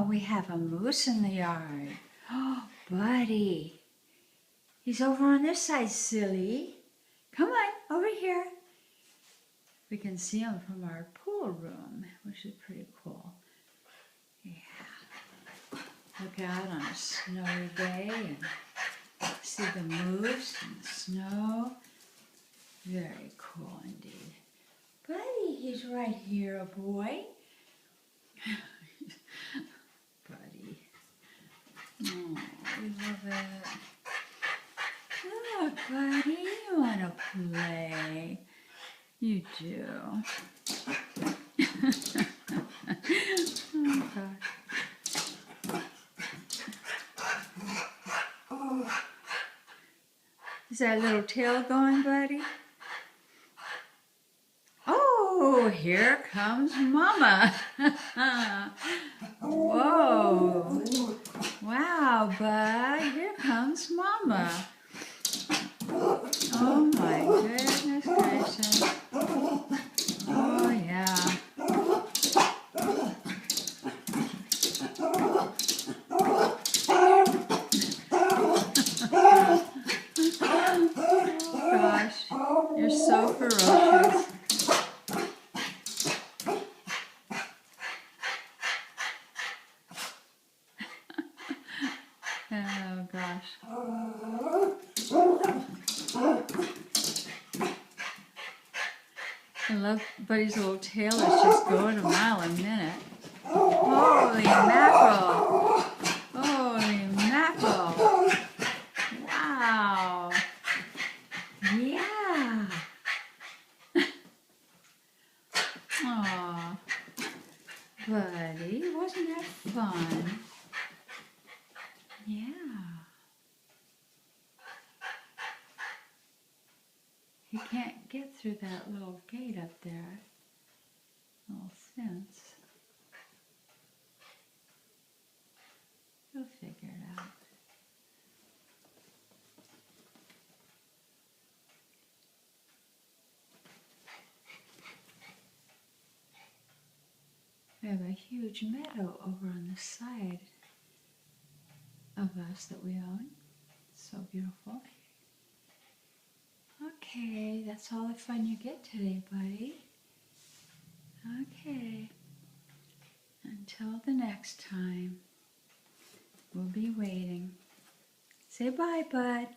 we have a moose in the yard. Oh, buddy. He's over on this side, silly. Come on, over here. We can see him from our pool room, which is pretty cool. Yeah. Look out on a snowy day and see the moose and the snow. Very cool indeed. Buddy, he's right here, a boy. Buddy. Oh, we love it. Look, buddy, you want to play. You do. Oh, gosh. Is that little tail going, buddy? Oh, here comes Mama. Whoa. Wow, bud. Here comes Mama. Oh, my goodness gracious. Oh, yeah. Oh, gosh. You're so ferocious. Oh, gosh. I love Buddy's little tail is just going a mile a minute. Holy mackerel! Holy mackerel! Wow! Yeah! Aw, Buddy, wasn't that fun? Yeah. He can't get through that little gate up there. Little fence. He'll figure it out. We have a huge meadow over on the side of us that we own. It's so beautiful. Okay, that's all the fun you get today, buddy. Okay. Until the next time, we'll be waiting. Say bye, bud.